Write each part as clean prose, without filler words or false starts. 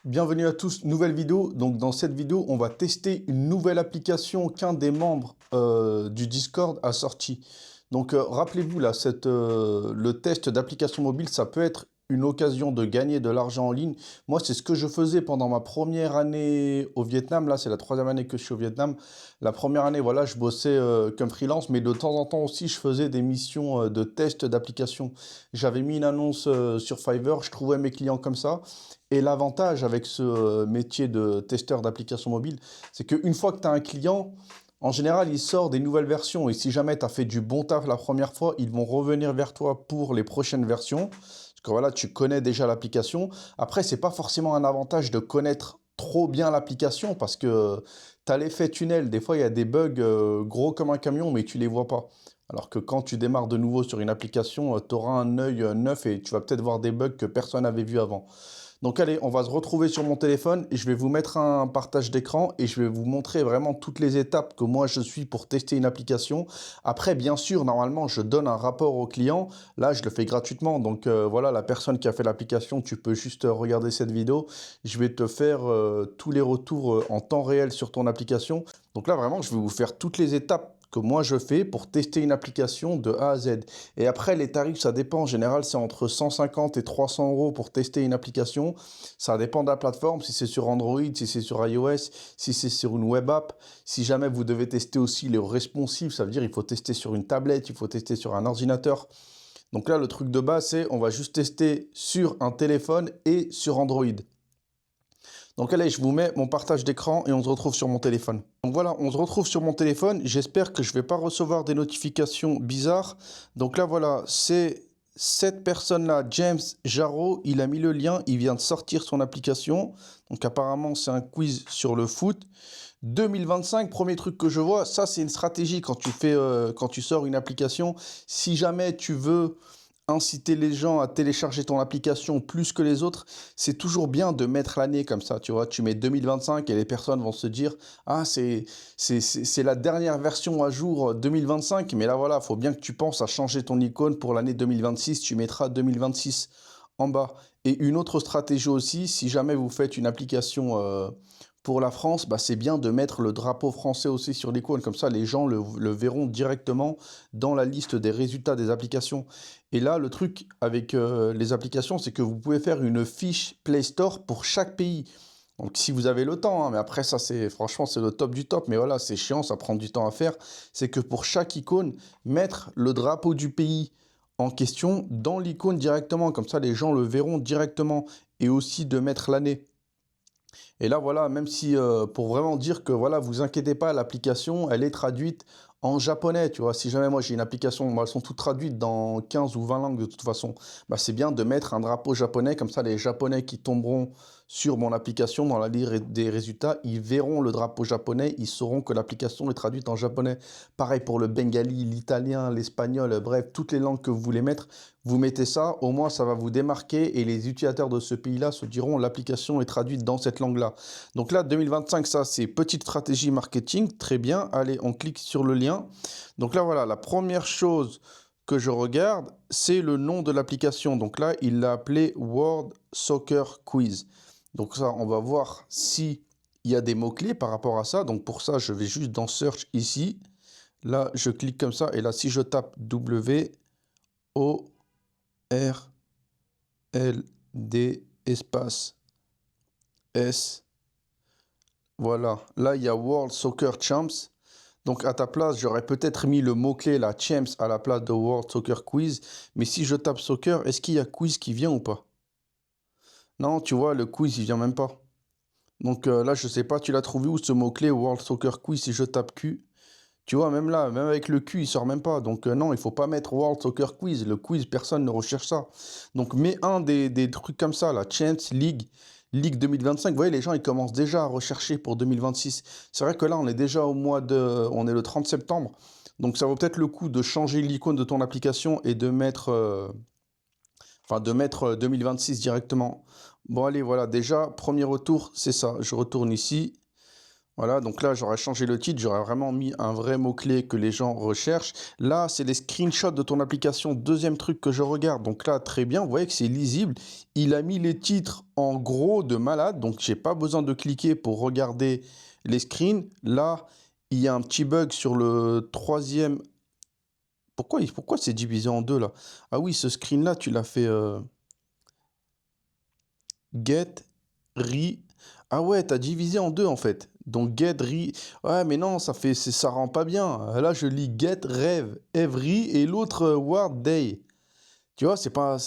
Bienvenue à tous, nouvelle vidéo. Donc dans cette vidéo, on va tester une nouvelle application qu'un des membres du Discord a sorti. Donc rappelez-vous là, le test d'application mobile, ça peut être une occasion de gagner de l'argent en ligne. Moi, c'est ce que je faisais pendant ma première année au Vietnam. Là, c'est la troisième année que je suis au Vietnam. La première année, voilà, je bossais comme freelance, mais de temps en temps aussi, je faisais des missions de test d'application. J'avais mis une annonce sur Fiverr, je trouvais mes clients comme ça. Et l'avantage avec ce métier de testeur d'application mobile, c'est qu'une fois que tu as un client, en général, il sort des nouvelles versions. Et si jamais tu as fait du bon taf la première fois, ils vont revenir vers toi pour les prochaines versions. Parce que voilà, tu connais déjà l'application. Après, c'est pas forcément un avantage de connaître trop bien l'application parce que tu as l'effet tunnel. Des fois, il y a des bugs gros comme un camion, mais tu les vois pas. Alors que quand tu démarres de nouveau sur une application, tu auras un œil neuf et tu vas peut-être voir des bugs que personne n'avait vu avant. Donc allez, on va se retrouver sur mon téléphone et je vais vous mettre un partage d'écran et je vais vous montrer vraiment toutes les étapes que moi je suis pour tester une application. Après, bien sûr, normalement, je donne un rapport au client. Là, je le fais gratuitement. Donc voilà, la personne qui a fait l'application, tu peux juste regarder cette vidéo. Je vais te faire tous les retours en temps réel sur ton application. Donc là, vraiment, je vais vous faire toutes les étapes que moi je fais pour tester une application de A à Z. Et après, les tarifs, ça dépend. En général, c'est entre 150 et 300 euros pour tester une application. Ça dépend de la plateforme, si c'est sur Android, si c'est sur iOS, si c'est sur une web app. Si jamais vous devez tester aussi les responsives, ça veut dire il faut tester sur une tablette, il faut tester sur un ordinateur. Donc là, le truc de base, c'est on va juste tester sur un téléphone et sur Android. Donc allez, je vous mets mon partage d'écran et on se retrouve sur mon téléphone. Donc voilà, on se retrouve sur mon téléphone. J'espère que je ne vais pas recevoir des notifications bizarres. Donc là, voilà, c'est cette personne-là, James Jarreau. Il a mis le lien, il vient de sortir son application. Donc apparemment, c'est un quiz sur le foot. 2025, premier truc que je vois, ça c'est une stratégie quand quand tu sors une application. Si jamais tu veux inciter les gens à télécharger ton application plus que les autres, c'est toujours bien de mettre l'année comme ça, tu vois. Tu mets 2025 et les personnes vont se dire, ah, c'est la dernière version à jour 2025, mais là, voilà, il faut bien que tu penses à changer ton icône pour l'année 2026, tu mettras 2026 en bas. Et une autre stratégie aussi, si jamais vous faites une application pour la France, bah, c'est bien de mettre le drapeau français aussi sur l'icône. Comme ça, les gens le verront directement dans la liste des résultats des applications. Et là, le truc avec les applications, c'est que vous pouvez faire une fiche Play Store pour chaque pays. Donc si vous avez le temps, hein, mais après ça, franchement, c'est le top du top. Mais voilà, c'est chiant, ça prend du temps à faire. C'est que pour chaque icône, mettre le drapeau du pays en question dans l'icône directement. Comme ça, les gens le verront directement. Et aussi de mettre l'année. Et là, voilà, même si, pour vraiment dire que, voilà, vous inquiétez pas, l'application, elle est traduite en japonais, tu vois. Si jamais moi j'ai une application, moi, elles sont toutes traduites dans 15 ou 20 langues de toute façon. Bah, c'est bien de mettre un drapeau japonais, comme ça les japonais qui tomberont sur mon application dans la liste des résultats, ils verront le drapeau japonais, ils sauront que l'application est traduite en japonais. Pareil pour le bengali, l'italien, l'espagnol, bref, toutes les langues que vous voulez mettre, vous mettez ça, au moins ça va vous démarquer et les utilisateurs de ce pays-là se diront l'application est traduite dans cette langue-là. Donc là, 2025, ça c'est petite stratégie marketing, très bien. Allez, on clique sur le lien. Donc là, voilà, la première chose que je regarde, c'est le nom de l'application. Donc là, il l'a appelé World Soccer Quiz. Donc ça, on va voir si il y a des mots-clés par rapport à ça. Donc pour ça, je vais juste dans Search ici. Là, je clique comme ça. Et là, si je tape W, O, R, L, D, espace, S, voilà. Là, il y a World Soccer Champs. Donc à ta place, j'aurais peut-être mis le mot-clé, la Champs, à la place de World Soccer Quiz. Mais si je tape Soccer, est-ce qu'il y a Quiz qui vient ou pas? Non, tu vois, le quiz, il vient même pas. Donc là, je sais pas, tu l'as trouvé où ce mot-clé, World Soccer Quiz, si je tape Q? Tu vois, même là, même avec le Q, il sort même pas. Donc non, il faut pas mettre World Soccer Quiz. Le quiz, personne ne recherche ça. Donc mets un des trucs comme ça, la Champs League, Ligue 2025. Vous voyez, les gens, ils commencent déjà à rechercher pour 2026. C'est vrai que là, on est déjà on est le 30 septembre. Donc ça vaut peut-être le coup de changer l'icône de ton application et de mettre, 2026 directement. Bon, allez, voilà, déjà, premier retour, c'est ça. Je retourne ici. Voilà, donc là, j'aurais changé le titre, j'aurais vraiment mis un vrai mot-clé que les gens recherchent. Là, c'est les screenshots de ton application. Deuxième truc que je regarde. Donc là, très bien, vous voyez que c'est lisible. Il a mis les titres en gros de malade, donc j'ai pas besoin de cliquer pour regarder les screens. Là, il y a un petit bug sur le troisième. Pourquoi c'est divisé en deux là? Ah oui, ce screen-là, tu l'as fait get, re. Ah ouais, t'as divisé en deux en fait. Donc get, re. Ouais, mais non, ça rend pas bien. Là, je lis get, rêve, every et l'autre word day. Tu vois, c'est pas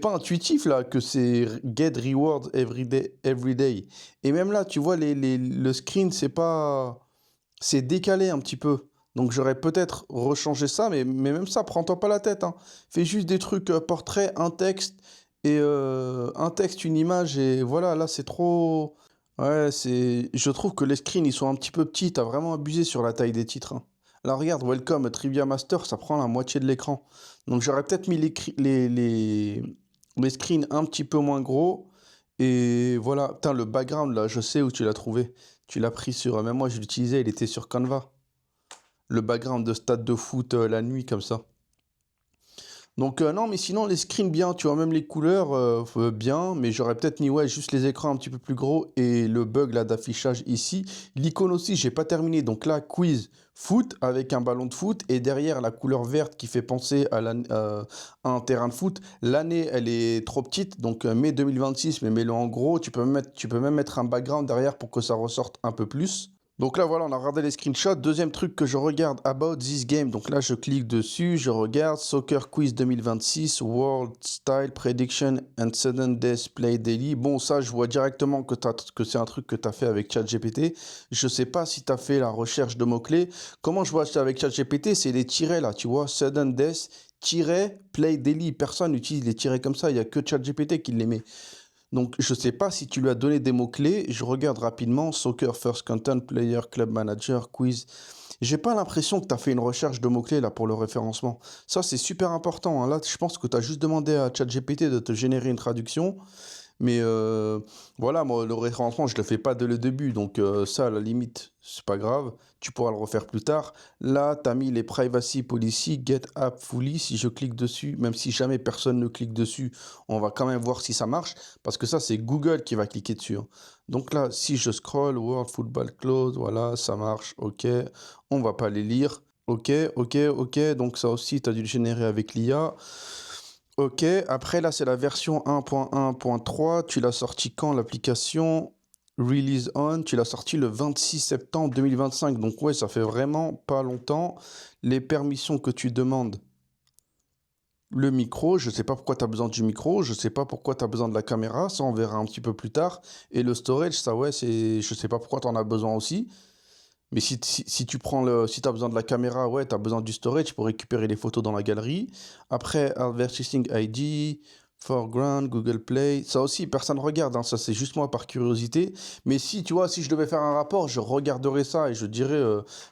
intuitif là que c'est get reward every day. Et même là, tu vois, le screen, c'est décalé un petit peu. Donc j'aurais peut-être rechangé ça, mais même ça, prends-toi pas la tête, hein. Fais juste des trucs portrait, un texte, et un texte, une image, et voilà, là c'est trop. Ouais, je trouve que les screens ils sont un petit peu petits, t'as vraiment abusé sur la taille des titres, hein. Là regarde, Welcome Trivia Master, ça prend la moitié de l'écran. Donc j'aurais peut-être mis les screens un petit peu moins gros. Et voilà, putain, le background là, je sais où tu l'as trouvé. Tu l'as pris sur. Même moi, je l'utilisais, il était sur Canva. Le background de stade de foot la nuit, comme ça. Donc, non, mais sinon, les screens bien, tu vois, même les couleurs bien, mais j'aurais peut-être mis, ouais, juste les écrans un petit peu plus gros et le bug là d'affichage ici. L'icône aussi, j'ai pas terminé. Donc là, quiz foot avec un ballon de foot et derrière la couleur verte qui fait penser à un terrain de foot. L'année, elle est trop petite, donc mai 2026, mais mets-le en gros. Tu peux même mettre un background derrière pour que ça ressorte un peu plus. Donc là, voilà, on a regardé les screenshots. Deuxième truc que je regarde, About This Game. Donc là, je clique dessus, je regarde Soccer Quiz 2026, World Style Prediction and Sudden Death Play Daily. Bon, ça, je vois directement que c'est un truc que tu as fait avec ChatGPT. Je sais pas si tu as fait la recherche de mots-clés. Comment je vois ça avec ChatGPT? C'est les tirets là, tu vois, Sudden Death, tiret, Play Daily. Personne n'utilise les tirets comme ça, il n'y a que ChatGPT qui les met. Donc, je ne sais pas si tu lui as donné des mots-clés. Je regarde rapidement. Soccer, First Content, Player, Club Manager, Quiz. J'ai pas l'impression que tu as fait une recherche de mots-clés là pour le référencement. Ça, c'est super important, hein. Là, je pense que tu as juste demandé à ChatGPT de te générer une traduction. Mais voilà, moi, le référencement, je le fais pas dès le début. Donc ça, à la limite, c'est pas grave. Tu pourras le refaire plus tard. Là, tu as mis les privacy policy, get app fully. Si je clique dessus, même si jamais personne ne clique dessus, on va quand même voir si ça marche. Parce que ça, c'est Google qui va cliquer dessus, hein. Donc là, si je scroll, World Football Close, voilà, ça marche, ok. On va pas les lire. Ok, ok, ok. Donc ça aussi, tu as dû le générer avec l'IA. Ok, après là c'est la version 1.1.3, tu l'as sorti quand l'application Release On, tu l'as sorti le 26 septembre 2025, donc ouais ça fait vraiment pas longtemps. Les permissions que tu demandes, le micro, je sais pas pourquoi tu as besoin du micro, je sais pas pourquoi tu as besoin de la caméra, ça on verra un petit peu plus tard. Et le storage, ça ouais, je sais pas pourquoi tu en as besoin aussi. Mais si tu prends si tu as besoin de la caméra, ouais, tu as besoin du storage pour récupérer les photos dans la galerie. Après, Advertising ID, Foreground, Google Play. Ça aussi, personne ne regarde, hein, ça c'est juste moi par curiosité. Mais si, tu vois, si je devais faire un rapport, je regarderais ça et je dirais,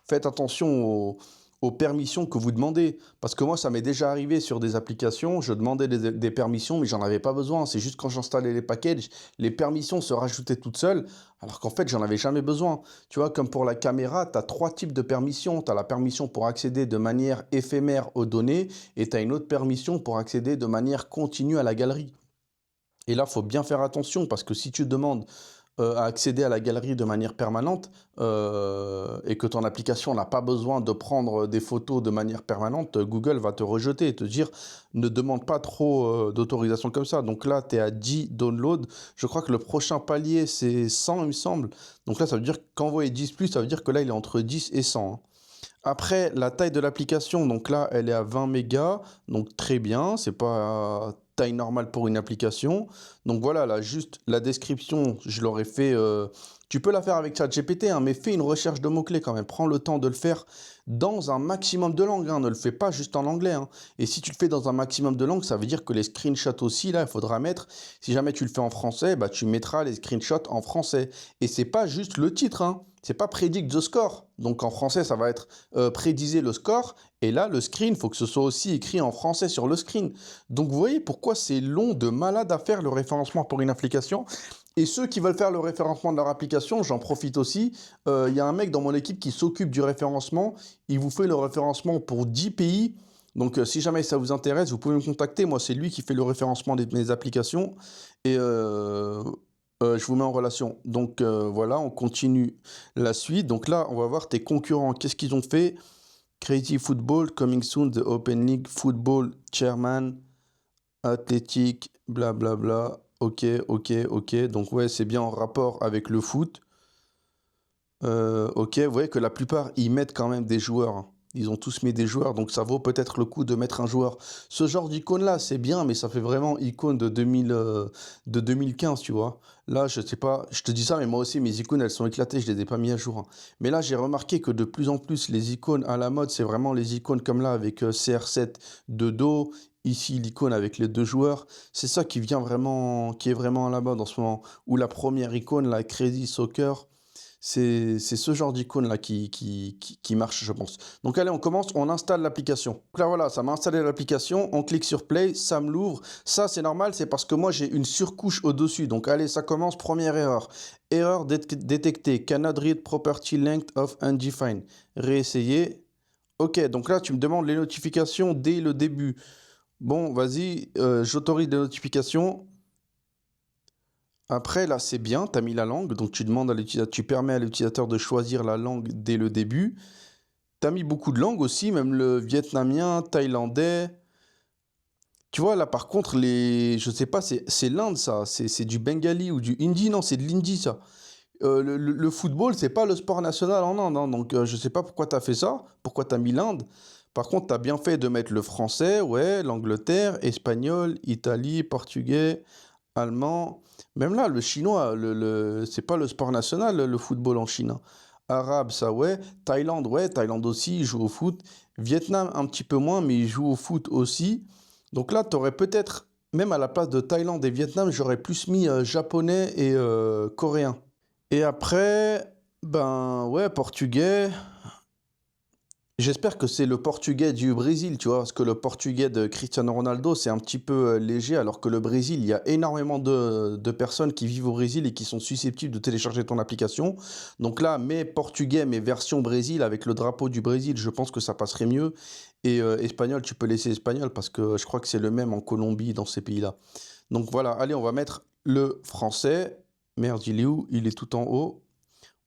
faites attention aux permissions que vous demandez. Parce que moi, ça m'est déjà arrivé sur des applications, je demandais des permissions, mais j'en avais pas besoin. C'est juste quand j'installais les packages, les permissions se rajoutaient toutes seules, alors qu'en fait, j'en avais jamais besoin. Tu vois, comme pour la caméra, tu as trois types de permissions. Tu as la permission pour accéder de manière éphémère aux données et tu as une autre permission pour accéder de manière continue à la galerie. Et là, il faut bien faire attention parce que si tu demandes à accéder à la galerie de manière permanente et que ton application n'a pas besoin de prendre des photos de manière permanente, Google va te rejeter et te dire ne demande pas trop d'autorisation comme ça. Donc là, tu es à 10 downloads. Je crois que le prochain palier, c'est 100, il me semble. Donc là, ça veut dire qu'envoyer 10 plus, ça veut dire que là, il est entre 10 et 100, hein. Après, la taille de l'application, donc là, elle est à 20 mégas, donc très bien, c'est pas taille normale pour une application. Donc voilà, là, juste la description, je l'aurais fait. Tu peux la faire avec ChatGPT, hein, mais fais une recherche de mots-clés quand même. Prends le temps de le faire dans un maximum de langues, hein. Ne le fais pas juste en anglais, hein. Et si tu le fais dans un maximum de langues, ça veut dire que les screenshots aussi, là, il faudra mettre. Si jamais tu le fais en français, bah, tu mettras les screenshots en français. Et c'est pas juste le titre, hein. C'est pas predict the score. Donc en français, ça va être prédiser le score. Et là, le screen, il faut que ce soit aussi écrit en français sur le screen. Donc vous voyez pourquoi c'est long de malade à faire le référencement pour une application. Et ceux qui veulent faire le référencement de leur application, j'en profite aussi. Il y a un mec dans mon équipe qui s'occupe du référencement. Il vous fait le référencement pour 10 pays. Donc, si jamais ça vous intéresse, vous pouvez me contacter. Moi, c'est lui qui fait le référencement de mes applications. Et je vous mets en relation. Donc, voilà, on continue la suite. Donc là, on va voir tes concurrents. Qu'est-ce qu'ils ont fait? Crazy Football, Coming Soon, The Open League, Football, Chairman, Athletic, blablabla. Ok, ok, ok. Donc ouais, c'est bien en rapport avec le foot. Ok, vous voyez que la plupart, ils mettent quand même des joueurs, hein. Ils ont tous mis des joueurs, donc ça vaut peut-être le coup de mettre un joueur. Ce genre d'icône-là, c'est bien, mais ça fait vraiment icône de 2015, tu vois. Là, je sais pas, je te dis ça, mais moi aussi, mes icônes, elles sont éclatées, je les ai pas mis à jour, hein. Mais là, j'ai remarqué que de plus en plus, les icônes à la mode, c'est vraiment les icônes comme là, avec CR7 de dos. Ici, l'icône avec les deux joueurs. C'est ça qui vient vraiment, qui est vraiment à la mode en ce moment. Ou la première icône, la Crazy Soccer. C'est ce genre d'icône là qui marche, je pense. Donc allez, on commence, on installe l'application. Donc là voilà, ça m'a installé l'application, on clique sur Play, ça me l'ouvre. Ça c'est normal, c'est parce que moi j'ai une surcouche au-dessus. Donc allez, ça commence, première erreur. Erreur détectée, cannot read property length of undefined. Réessayer. Ok, donc là tu me demandes les notifications dès le début. Bon, vas-y, j'autorise les notifications. Après, là, c'est bien, tu as mis la langue, donc tu demandes à l'utilisateur, tu permets à l'utilisateur de choisir la langue dès le début. Tu as mis beaucoup de langues aussi, même le vietnamien, thaïlandais. Tu vois, là, par contre, je sais pas, c'est l'Inde, ça. C'est du bengali ou du hindi. Non, c'est de l'hindi, ça. Le football, c'est pas le sport national en Inde, hein, donc je sais pas pourquoi tu as fait ça, pourquoi tu as mis l'Inde. Par contre, tu as bien fait de mettre le français, ouais, l'Angleterre, espagnol, Italie, portugais, allemand. Même là, le chinois, c'est pas le sport national, le football en Chine, hein. Arabe, ça, ouais. Thaïlande, ouais, Thaïlande aussi, il joue au foot. Vietnam, un petit peu moins, mais il joue au foot aussi. Donc là, tu aurais peut-être, même à la place de Thaïlande et Vietnam, j'aurais plus mis japonais et coréen. Et après, ben ouais, portugais. J'espère que c'est le portugais du Brésil, tu vois, parce que le portugais de Cristiano Ronaldo, c'est un petit peu léger, alors que le Brésil, il y a énormément de personnes qui vivent au Brésil et qui sont susceptibles de télécharger ton application. Donc là, mes portugais, mes versions Brésil, avec le drapeau du Brésil, je pense que ça passerait mieux. Et espagnol, tu peux laisser espagnol, parce que je crois que c'est le même en Colombie, dans ces pays-là. Donc voilà, allez, on va mettre le français. Merde, il est où? Il est tout en haut.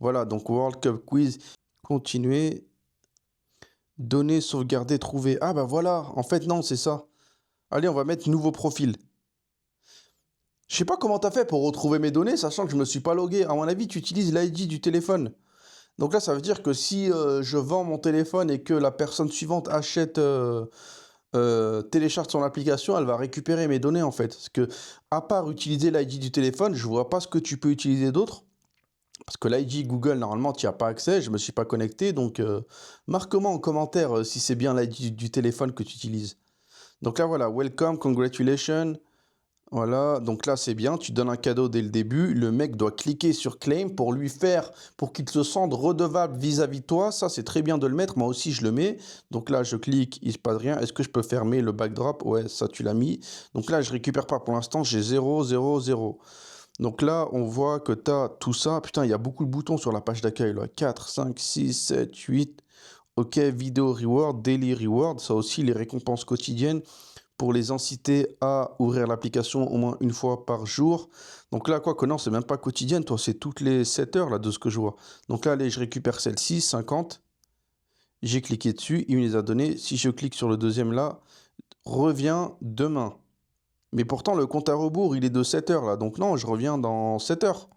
Voilà, donc World Cup Quiz, continuer. Données, sauvegarder, trouver. Ah bah voilà, en fait non, c'est ça. Allez, on va mettre nouveau profil. Je sais pas comment t'as fait pour retrouver mes données, sachant que je me suis pas logué. À mon avis, tu utilises l'ID du téléphone. Donc là, ça veut dire que si je vends mon téléphone et que la personne suivante achète, télécharge son application, elle va récupérer mes données en fait. Parce que, à part utiliser l'ID du téléphone, je vois pas ce que tu peux utiliser d'autre. Parce que l'ID Google, normalement, tu n'y as pas accès, je ne me suis pas connecté, donc marque-moi en commentaire si c'est bien l'ID du téléphone que tu utilises. Donc là, voilà, welcome, congratulations. Voilà, donc là, c'est bien, tu donnes un cadeau dès le début. Le mec doit cliquer sur claim pour qu'il se sente redevable vis-à-vis de toi. Ça, c'est très bien de le mettre, moi aussi, je le mets. Donc là, je clique, il ne se passe rien. Est-ce que je peux fermer le backdrop? Ouais, ça, tu l'as mis. Donc là, je récupère pas pour l'instant, j'ai 0, 0, 0. Donc là, on voit que tu as tout ça. Putain, il y a beaucoup de boutons sur la page d'accueil, là. 4, 5, 6, 7, 8. Ok, vidéo reward, daily reward. Ça aussi, les récompenses quotidiennes pour les inciter à ouvrir l'application au moins une fois par jour. Donc là, quoi que non, c'est même pas quotidienne, toi, c'est toutes les 7 heures, là, de ce que je vois. Donc là, allez, je récupère celle-ci, 50. J'ai cliqué dessus, il me les a donnés. Si je clique sur le deuxième là, reviens demain. Mais pourtant, le compte à rebours, il est de 7 heures là. Donc non, je reviens dans 7 heures.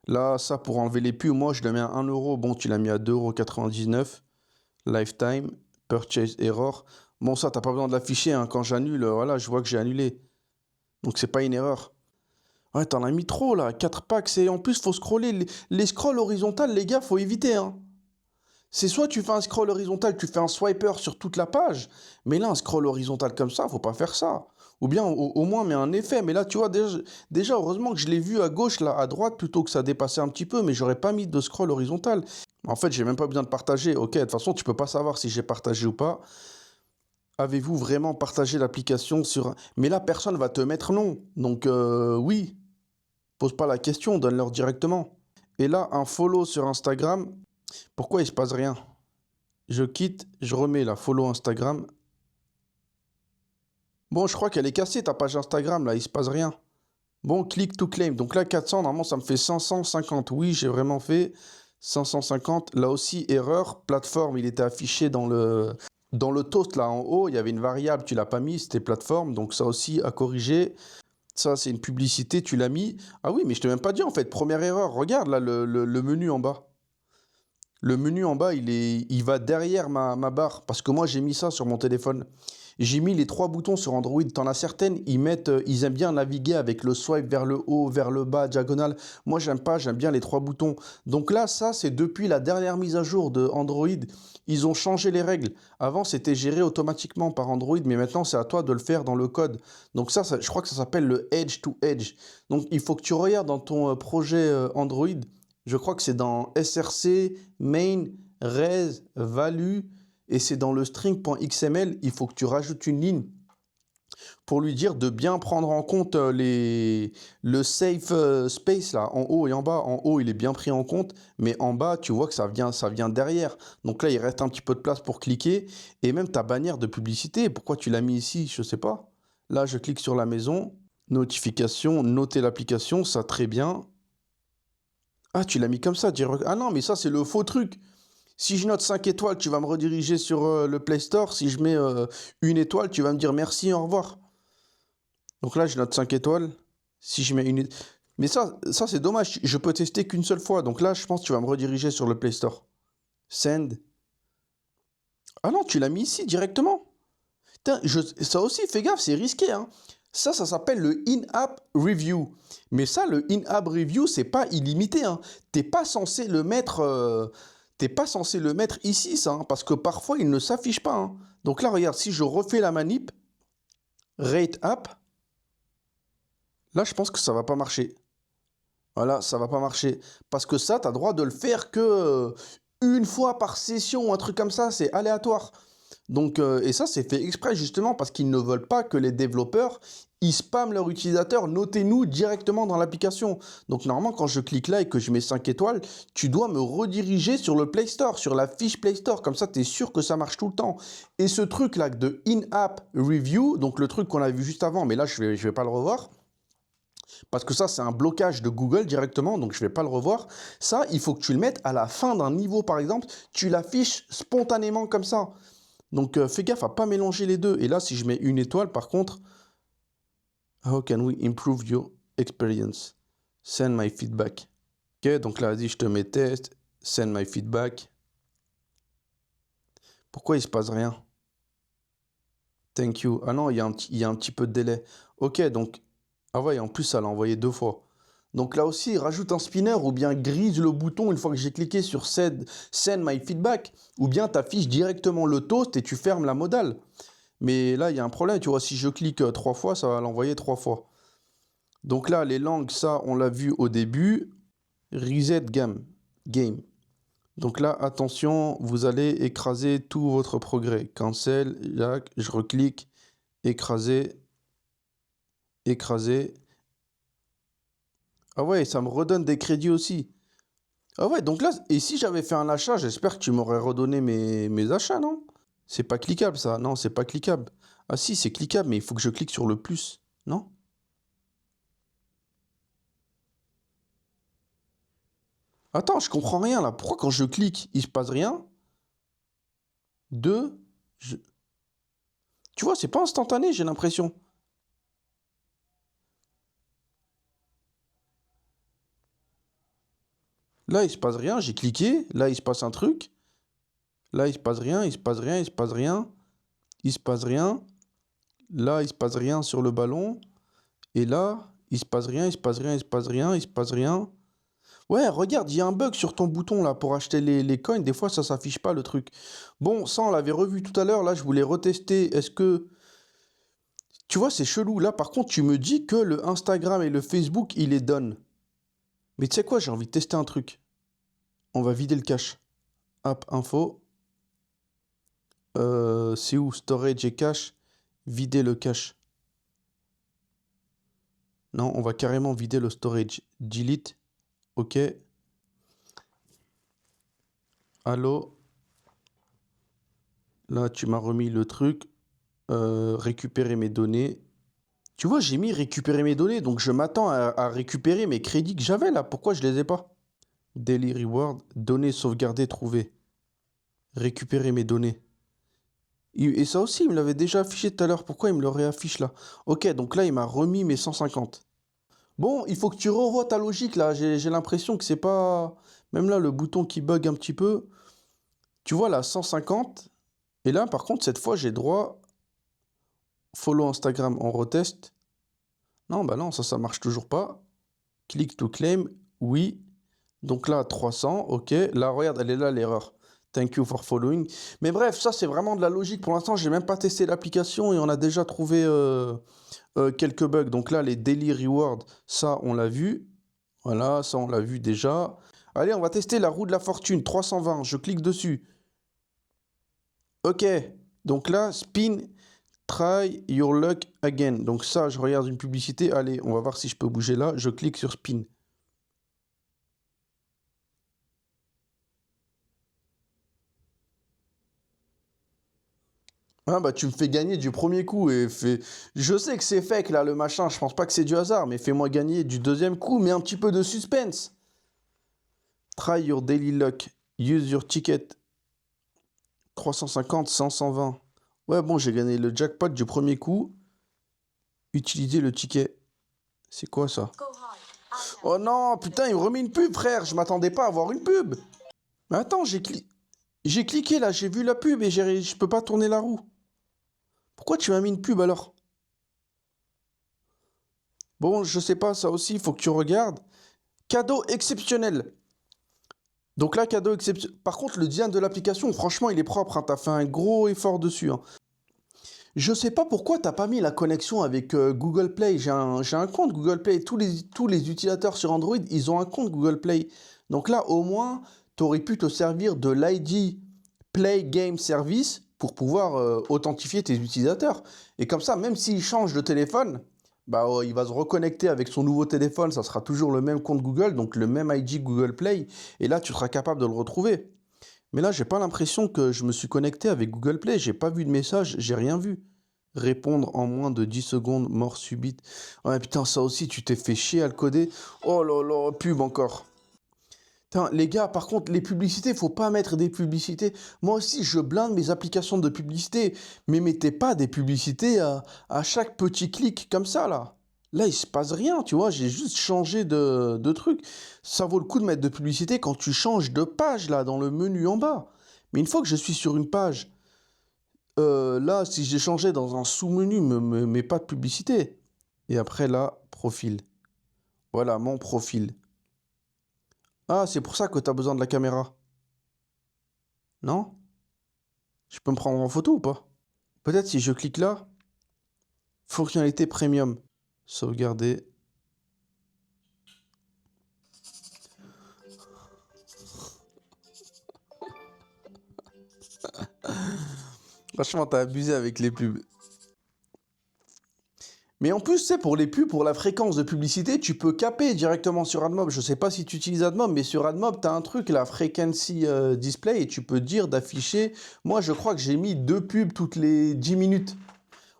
Là, ça, pour enlever les pubs, moi, je le mets à 1 euro. Bon, tu l'as mis à 2,99 €. Lifetime, purchase error. Bon, ça, t'as pas besoin de l'afficher, hein. Quand j'annule, voilà, je vois que j'ai annulé. Donc, c'est pas une erreur. Ouais, t'en as mis trop là. 4 packs. Et en plus, faut scroller. Les scrolls horizontales, les gars, faut éviter, hein. C'est soit tu fais un scroll horizontal, tu fais un swiper sur toute la page, mais là, un scroll horizontal comme ça, faut pas faire ça. Ou bien, au moins, mets un effet. Mais là, tu vois, déjà, heureusement que je l'ai vu à gauche, là, à droite, plutôt que ça dépassait un petit peu, mais j'aurais pas mis de scroll horizontal. En fait, j'ai même pas besoin de partager. Ok, de toute façon, tu peux pas savoir si j'ai partagé ou pas. Avez-vous vraiment partagé l'application sur... Mais là, personne va te mettre non. Donc, oui, Pose pas la question, donne-leur directement. Et là, un follow sur Instagram, pourquoi il se passe rien? Je quitte, je remets la follow Instagram. Bon, je crois qu'elle est cassée ta page Instagram, là, il se passe rien. Bon, click to claim. Donc là, 400, normalement, ça me fait 550. Oui, j'ai vraiment fait 550. Là aussi, erreur. Plateforme, il était affiché dans le toast, là, en haut. Il y avait une variable, tu l'as pas mis, c'était plateforme. Donc ça aussi, à corriger. Ça, c'est une publicité, tu l'as mis. Ah oui, mais je t'ai même pas dit, en fait. Première erreur. Regarde, là, le menu en bas. Le menu en bas, il va derrière ma barre. Parce que moi, j'ai mis ça sur mon téléphone. J'ai mis les 3 boutons sur Android. T'en as certaines, ils aiment bien naviguer avec le swipe vers le haut, vers le bas, diagonale. Moi, j'aime pas, j'aime bien les 3 boutons. Donc là, ça, c'est depuis la dernière mise à jour de Android. Ils ont changé les règles. Avant, c'était géré automatiquement par Android, mais maintenant, c'est à toi de le faire dans le code. Donc ça, je crois que ça s'appelle le Edge to Edge. Donc, il faut que tu regardes dans ton projet Android. Je crois que c'est dans SRC, main, res, value, et c'est dans le string.xml, il faut que tu rajoutes une ligne pour lui dire de bien prendre en compte le safe space là, en haut et en bas. En haut, il est bien pris en compte, mais en bas, tu vois que ça vient derrière. Donc là, il reste un petit peu de place pour cliquer. Et même ta bannière de publicité, pourquoi tu l'as mis ici? Je sais pas. Là, je clique sur la maison, notification, noter l'application, ça très bien. Ah, tu l'as mis comme ça, ah non, mais ça, c'est le faux truc. Si je note 5 étoiles, tu vas me rediriger sur le Play Store. Si je mets 1 étoile, tu vas me dire merci, au revoir. Donc là, je note 5 étoiles. Si je mets Mais ça c'est dommage. Je peux tester qu'une seule fois. Donc là, je pense que tu vas me rediriger sur le Play Store. Send. Ah non, tu l'as mis ici directement. Putain, ça aussi, fais gaffe, c'est risqué, hein. Ça s'appelle le in-app review. Mais ça, le in-app review, c'est pas illimité, hein. T'es pas censé le mettre, ici, ça, hein, parce que parfois, il ne s'affiche pas, hein. Donc là, regarde, si je refais la manip, rate app, là, je pense que ça va pas marcher. Voilà, ça va pas marcher. Parce que ça, tu as droit de le faire que une fois par session ou un truc comme ça, c'est aléatoire. Donc, et ça, c'est fait exprès justement parce qu'ils ne veulent pas que les développeurs, ils spamment leurs utilisateurs. Notez-nous directement dans l'application. Donc, normalement, quand je clique là et que je mets 5 étoiles, tu dois me rediriger sur le Play Store, sur la fiche Play Store. Comme ça, tu es sûr que ça marche tout le temps. Et ce truc-là de in-app review, donc le truc qu'on a vu juste avant, mais là, je vais pas le revoir. Parce que ça, c'est un blocage de Google directement, donc je ne vais pas le revoir. Ça, il faut que tu le mettes à la fin d'un niveau, par exemple. Tu l'affiches spontanément comme ça. Donc, fais gaffe à pas mélanger les deux. Et là, si je mets 1 étoile, par contre, how can we improve your experience? Send my feedback. Ok, donc là, vas-y, je te mets test, send my feedback. Pourquoi il se passe rien? Thank you. Ah non, il y a un petit peu de délai. Ok, donc, ah ouais, en plus, ça l'a envoyé 2 fois. Donc là aussi, rajoute un spinner ou bien grise le bouton une fois que j'ai cliqué sur Send My Feedback, ou bien tu affiches directement le toast et tu fermes la modale. Mais là, il y a un problème, tu vois, si je clique 3 fois, ça va l'envoyer 3 fois. Donc là, les langues, ça, on l'a vu au début. Reset game. Donc là, attention, vous allez écraser tout votre progrès. Cancel, je reclique, écraser, écraser. Ah ouais, ça me redonne des crédits aussi. Ah ouais, donc là, et si j'avais fait un achat, j'espère que tu m'aurais redonné mes achats, non? C'est pas cliquable ça, non, c'est pas cliquable. Ah si, c'est cliquable, mais il faut que je clique sur le plus, non? Attends, je comprends rien là. Pourquoi quand je clique, il se passe rien? Deux, je... Tu vois, c'est pas instantané, j'ai l'impression. Là, il se passe rien, j'ai cliqué, là, il se passe un truc. Là, il se passe rien, il se passe rien, il se passe rien. Il se passe rien. Là, il se passe rien sur le ballon. Et là, il se passe rien, il se passe rien, il se passe rien, il se passe rien. Ouais, regarde, il y a un bug sur ton bouton là pour acheter les coins. Des fois, ça s'affiche pas le truc. Bon, ça, on l'avait revu tout à l'heure. Là, je voulais retester. Est-ce que. Tu vois, c'est chelou. Là, par contre, tu me dis que le Instagram et le Facebook, il les donne. Mais tu sais quoi, j'ai envie de tester un truc. On va vider le cache. App info. C'est où? Storage et cache. Vider le cache. Non, on va carrément vider le storage. Delete. OK. Allô? Là, tu m'as remis le truc. Récupérer mes données. Tu vois, j'ai mis récupérer mes données, donc je m'attends à récupérer mes crédits que j'avais là. Pourquoi je les ai pas? Daily reward, données sauvegardées trouvées. Récupérer mes données. Et ça aussi, il me l'avait déjà affiché tout à l'heure. Pourquoi il me le réaffiche là? Ok, donc là, il m'a remis mes 150. Bon, il faut que tu revoies ta logique là. J'ai l'impression que c'est pas... Même là, le bouton qui bug un petit peu. Tu vois là, 150. Et là, par contre, cette fois, j'ai droit... Follow Instagram, on reteste. Non, bah non, ça marche toujours pas. Click to claim, oui. Donc là, 300, ok. Là, regarde, elle est là, l'erreur. Thank you for following. Mais bref, ça, c'est vraiment de la logique. Pour l'instant, j'ai même pas testé l'application et on a déjà trouvé quelques bugs. Donc là, les daily rewards, ça, on l'a vu. Voilà, ça, on l'a vu déjà. Allez, on va tester la roue de la fortune, 320. Je clique dessus. Ok. Donc là, spin, try your luck again. Donc ça, je regarde une publicité. Allez, on va voir si je peux bouger là. Je clique sur spin. Ah bah tu me fais gagner du premier coup et fais... Je sais que c'est fake là le machin, je pense pas que c'est du hasard, mais fais-moi gagner du deuxième coup, mais un petit peu de suspense. Try your daily luck, use your ticket. 350, 520. Ouais bon, j'ai gagné le jackpot du premier coup. Utiliser le ticket. C'est quoi ça? Oh non, putain, il me remet une pub frère, je m'attendais pas à avoir une pub. Mais attends, j'ai cliqué là, j'ai vu la pub et je peux pas tourner la roue. Pourquoi tu m'as mis une pub alors? Bon, je sais pas, ça aussi, il faut que tu regardes. Cadeau exceptionnel. Donc là, cadeau exceptionnel. Par contre, le design de l'application, franchement, il est propre. Hein. T'as fait un gros effort dessus. Hein. Je sais pas pourquoi t'as pas mis la connexion avec Google Play. J'ai un compte Google Play. Tous les utilisateurs sur Android, ils ont un compte Google Play. Donc là, au moins, t'aurais pu te servir de l'ID Play Game Service pour pouvoir authentifier tes utilisateurs. Et comme ça, même s'ils changent de téléphone, bah, il va se reconnecter avec son nouveau téléphone. Ça sera toujours le même compte Google, donc le même ID Google Play. Et là, tu seras capable de le retrouver. Mais là, j'ai pas l'impression que je me suis connecté avec Google Play. J'ai pas vu de message, j'ai rien vu. Répondre en moins de 10 secondes, mort subite. Ouais, putain, ça aussi, tu t'es fait chier à le coder. Oh là là, pub encore. Putain, les gars, par contre, les publicités, faut pas mettre des publicités. Moi aussi, je blinde mes applications de publicité. Mais mettez pas des publicités à chaque petit clic comme ça, là. Là, il se passe rien, tu vois. J'ai juste changé de truc. Ça vaut le coup de mettre de publicité quand tu changes de page, là, dans le menu en bas. Mais une fois que je suis sur une page, là, si j'ai changé dans un sous-menu, me mets pas de publicité. Et après, là, profil. Voilà, mon profil. Ah, c'est pour ça que tu as besoin de la caméra. Non? Je peux me prendre en photo ou pas? Peut-être si je clique là, fonctionnalité premium. Sauvegarder. Franchement, t'as abusé avec les pubs. Mais en plus, c'est pour les pubs, pour la fréquence de publicité, tu peux caper directement sur AdMob. Je sais pas si tu utilises AdMob, mais sur AdMob, tu as un truc, la frequency display, et tu peux dire d'afficher. Moi, je crois que j'ai mis 2 pubs toutes les 10 minutes.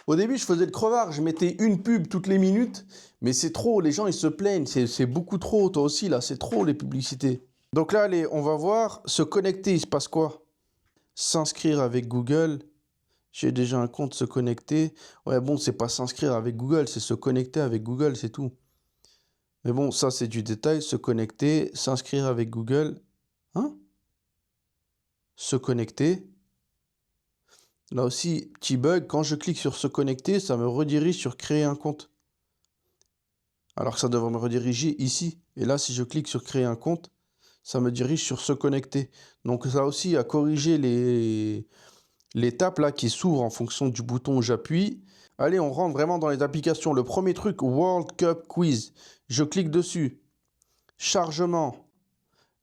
Au début, je faisais le crevard, je mettais une pub toutes les minutes, mais c'est trop, les gens ils se plaignent, c'est beaucoup trop, toi aussi là, c'est trop les publicités. Donc là, allez, on va voir, se connecter, il se passe quoi? S'inscrire avec Google, j'ai déjà un compte, se connecter. Ouais, bon, c'est pas s'inscrire avec Google, c'est se connecter avec Google, c'est tout. Mais bon, ça c'est du détail, se connecter, s'inscrire avec Google, hein? Se connecter. Là aussi, petit bug, quand je clique sur se connecter, ça me redirige sur créer un compte. Alors que ça devrait me rediriger ici. Et là, si je clique sur créer un compte, ça me dirige sur se connecter. Donc ça aussi, à corriger l'étape là qui s'ouvre en fonction du bouton où j'appuie. Allez, on rentre vraiment dans les applications. Le premier truc, World Cup Quiz. Je clique dessus. Chargement.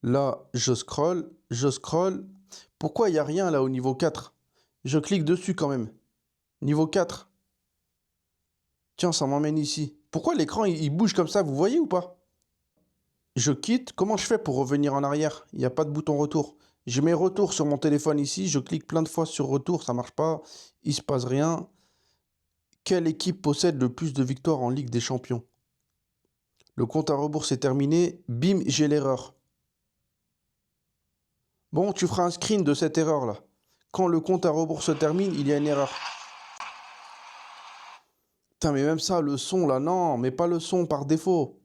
Là, je scroll, je scroll. Pourquoi il n'y a rien là au niveau 4? Je clique dessus quand même. Niveau 4. Tiens, ça m'emmène ici. Pourquoi l'écran, il bouge comme ça, vous voyez ou pas? Je quitte. Comment je fais pour revenir en arrière? Il n'y a pas de bouton retour. Je mets retour sur mon téléphone ici. Je clique plein de fois sur retour. Ça marche pas. Il se passe rien. Quelle équipe possède le plus de victoires en Ligue des Champions? Le compte à rebours s'est terminé. Bim, j'ai l'erreur. Bon, tu feras un screen de cette erreur-là. Quand le compte à rebours se termine, il y a une erreur. Putain, mais même ça, le son là, non, mais pas le son par défaut.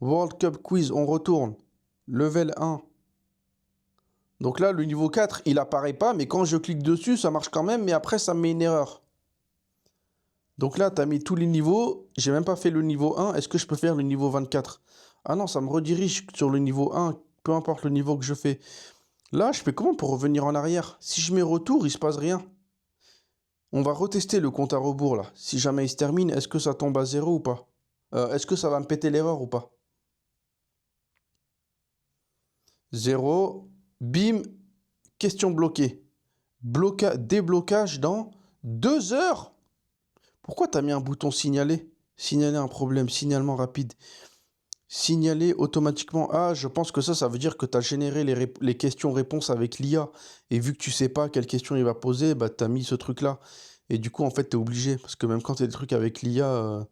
World Cup Quiz, on retourne. Level 1. Donc là, le niveau 4, il apparaît pas, mais quand je clique dessus, ça marche quand même, mais après, ça me met une erreur. Donc là, tu as mis tous les niveaux. J'ai même pas fait le niveau 1. Est-ce que je peux faire le niveau 24? Ah non, ça me redirige sur le niveau 1, peu importe le niveau que je fais. Là, je fais comment pour revenir en arrière? Si je mets retour, il se passe rien. On va retester le compte à rebours là. Si jamais il se termine, est-ce que ça tombe à 0 ou pas? Est-ce que ça va me péter l'erreur ou pas? 0. Bim. Question bloquée. Déblocage dans 2 heures? Pourquoi t'as mis un bouton signaler? Signaler un problème, signalement rapide. Signaler automatiquement. Ah, je pense que ça veut dire que tu as généré les questions-réponses avec l'IA. Et vu que tu sais pas quelle question il va poser, bah tu as mis ce truc-là. Et du coup, en fait, tu es obligé. Parce que même quand tu as des trucs avec l'IA,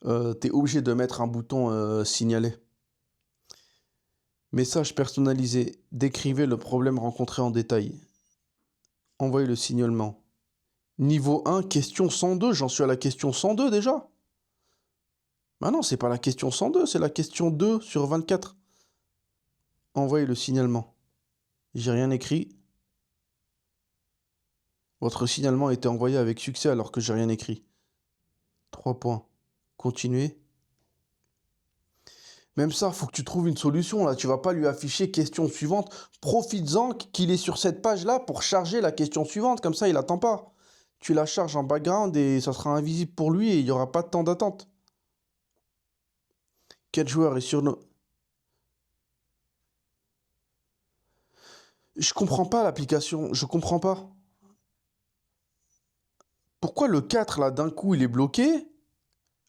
tu es obligé de mettre un bouton signaler. Message personnalisé. Décrivez le problème rencontré en détail. Envoyez le signalement. Niveau 1, question 102. J'en suis à la question 102 déjà. Bah non, c'est pas la question 102, c'est la question 2 sur 24. Envoyez le signalement. J'ai rien écrit. Votre signalement a été envoyé avec succès alors que j'ai rien écrit. 3 points. Continuez. Même ça, faut que tu trouves une solution là. Tu vas pas lui afficher question suivante. Profites-en qu'il est sur cette page-là pour charger la question suivante. Comme ça, il attend pas. Tu la charges en background et ça sera invisible pour lui et il n'y aura pas de temps d'attente. Quel joueur est sur nos... Je comprends pas l'application. Je comprends pas. Pourquoi le 4 là d'un coup il est bloqué?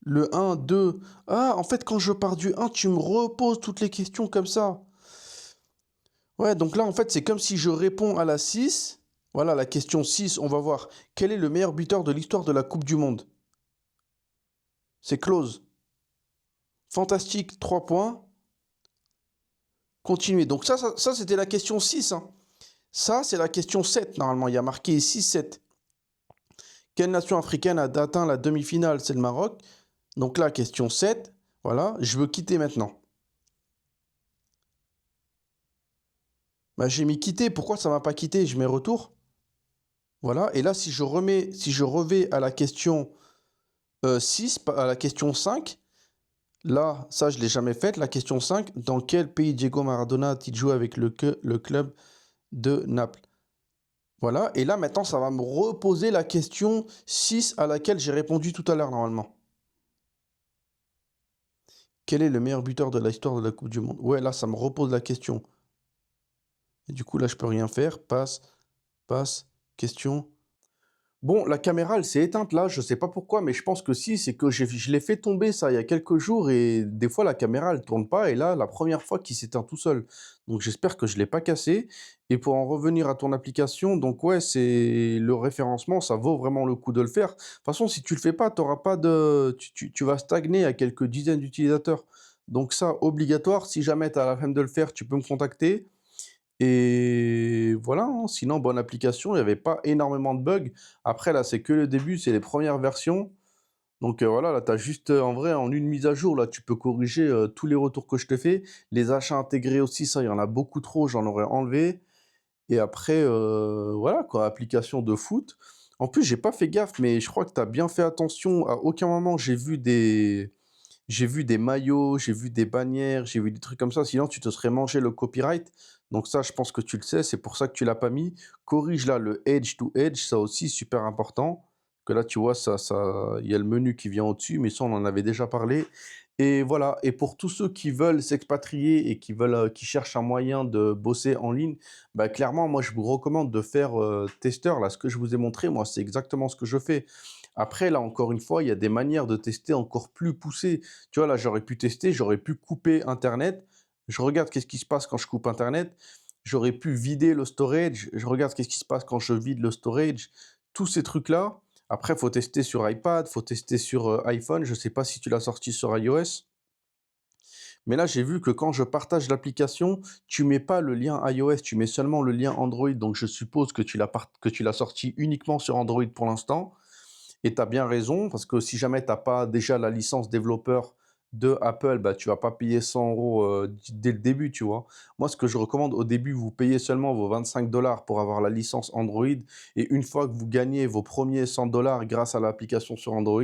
Le 1, 2. Ah, en fait, quand je pars du 1, tu me reposes toutes les questions comme ça. Ouais, donc là, en fait, c'est comme si je réponds à la 6. Voilà, la question 6, on va voir. Quel est le meilleur buteur de l'histoire de la Coupe du Monde? C'est close. Fantastique, 3 points. Continuez. Donc ça c'était la question 6, hein. Ça, c'est la question 7, normalement. Il y a marqué 6-7. Quelle nation africaine a atteint la demi-finale? C'est le Maroc. Donc là, question 7. Voilà, je veux quitter maintenant. Bah, j'ai mis quitter. Pourquoi ça m'a pas quitté? Je mets retour. Voilà. Et là, si je revais à la question 6, à la question 5, là, ça, je ne l'ai jamais faite. La question 5, dans quel pays Diego Maradona a-t-il joué avec le club de Naples? Voilà. Et là, maintenant, ça va me reposer la question 6 à laquelle j'ai répondu tout à l'heure, normalement. Quel est le meilleur buteur de l'histoire de la Coupe du Monde? Ouais, là, ça me repose la question. Et du coup, là, je peux rien faire. Passe, question. Bon, la caméra, elle s'est éteinte là, je sais pas pourquoi, mais je pense que si, c'est que je l'ai fait tomber ça il y a quelques jours et des fois la caméra elle tourne pas et là, la première fois qu'il s'éteint tout seul. Donc j'espère que je l'ai pas cassé. Et pour en revenir à ton application, donc ouais, c'est le référencement, ça vaut vraiment le coup de le faire. De toute façon, si tu le fais pas, t'auras pas de, tu vas stagner à quelques dizaines d'utilisateurs. Donc ça, obligatoire, si jamais tu as la flemme de le faire, tu peux me contacter. Et voilà, hein. Sinon, bonne application, il n'y avait pas énormément de bugs. Après, là, c'est que le début, c'est les premières versions. Donc voilà, là, tu as juste, en vrai, en une mise à jour, là, tu peux corriger tous les retours que je te fais. Les achats intégrés aussi, ça, il y en a beaucoup trop, j'en aurais enlevé. Et après, voilà, quoi, application de foot. En plus, j'ai pas fait gaffe, mais je crois que tu as bien fait attention. À aucun moment, j'ai vu des maillots, j'ai vu des bannières, j'ai vu des trucs comme ça. Sinon, tu te serais mangé le copyright. Donc ça, je pense que tu le sais. C'est pour ça que tu l'as pas mis. Corrige là le edge to edge. Ça aussi, super important. Que là, tu vois, il y a le menu qui vient au-dessus. Mais ça, on en avait déjà parlé. Et voilà. Et pour tous ceux qui veulent s'expatrier et qui cherchent un moyen de bosser en ligne, bah, clairement, moi, je vous recommande de faire testeur. Là, ce que je vous ai montré, moi, c'est exactement ce que je fais. Après, là, encore une fois, il y a des manières de tester encore plus poussées. Tu vois, là, j'aurais pu tester, j'aurais pu couper internet. Je regarde qu'est-ce qui se passe quand je coupe internet. J'aurais pu vider le storage. Je regarde qu'est-ce qui se passe quand je vide le storage. Tous ces trucs-là. Après, il faut tester sur iPad, il faut tester sur iPhone. Je ne sais pas si tu l'as sorti sur iOS. Mais là, j'ai vu que quand je partage l'application, tu mets pas le lien iOS, tu mets seulement le lien Android. Donc, je suppose que que tu l'as sorti uniquement sur Android pour l'instant. Et tu as bien raison, parce que si jamais tu as pas déjà la licence développeur de Apple, bah, tu vas pas payer 100 € dès le début, tu vois. Moi, ce que je recommande au début, vous payez seulement vos 25 $ pour avoir la licence Android. Et une fois que vous gagnez vos premiers 100 $ grâce à l'application sur Android,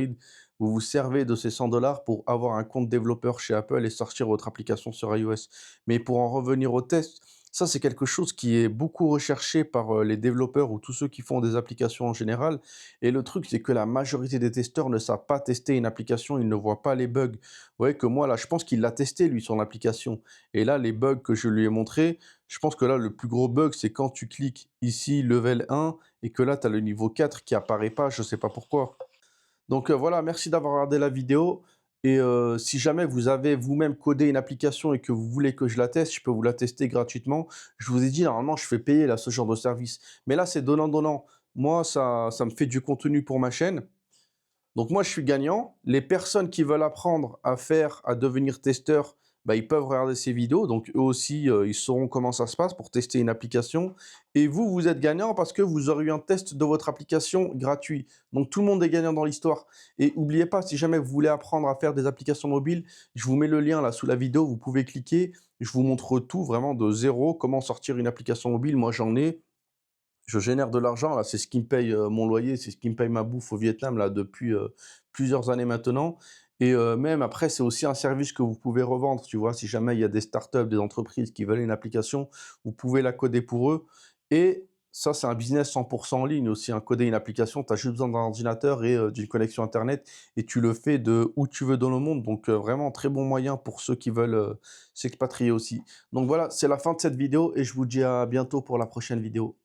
vous vous servez de ces 100 $ pour avoir un compte développeur chez Apple et sortir votre application sur iOS. Mais pour en revenir au test, ça, c'est quelque chose qui est beaucoup recherché par les développeurs ou tous ceux qui font des applications en général. Et le truc, c'est que la majorité des testeurs ne savent pas tester une application, ils ne voient pas les bugs. Vous voyez que moi, là, je pense qu'il l'a testé, lui, son application. Et là, les bugs que je lui ai montrés, je pense que là, le plus gros bug, c'est quand tu cliques ici, level 1, et que là, tu as le niveau 4 qui apparaît pas, je ne sais pas pourquoi. Donc voilà, merci d'avoir regardé la vidéo. Et si jamais vous avez vous-même codé une application et que vous voulez que je la teste, je peux vous la tester gratuitement. Je vous ai dit, normalement, je fais payer là, ce genre de service. Mais là, c'est donnant-donnant. Moi, ça me fait du contenu pour ma chaîne. Donc moi, je suis gagnant. Les personnes qui veulent apprendre à devenir testeur, bah, ils peuvent regarder ces vidéos. Donc eux aussi, ils sauront comment ça se passe pour tester une application. Et vous, vous êtes gagnant parce que vous aurez eu un test de votre application gratuit. Donc tout le monde est gagnant dans l'histoire. Et n'oubliez pas, si jamais vous voulez apprendre à faire des applications mobiles, je vous mets le lien là sous la vidéo, vous pouvez cliquer. Je vous montre tout vraiment de zéro, comment sortir une application mobile. Moi, j'en ai. Je génère de l'argent, là, c'est ce qui me paye, mon loyer, c'est ce qui me paye ma bouffe au Vietnam, là, depuis, plusieurs années maintenant. Et même après, c'est aussi un service que vous pouvez revendre, tu vois? Si jamais il y a des startups, des entreprises qui veulent une application, vous pouvez la coder pour eux. Et ça, c'est un business 100 en ligne aussi, hein. Coder une application, tu as juste besoin d'un ordinateur et d'une connexion internet et tu le fais de où tu veux dans le monde. Donc vraiment très bon moyen pour ceux qui veulent, s'expatrier aussi. Donc voilà, c'est la fin de cette vidéo et je vous dis à bientôt pour la prochaine vidéo.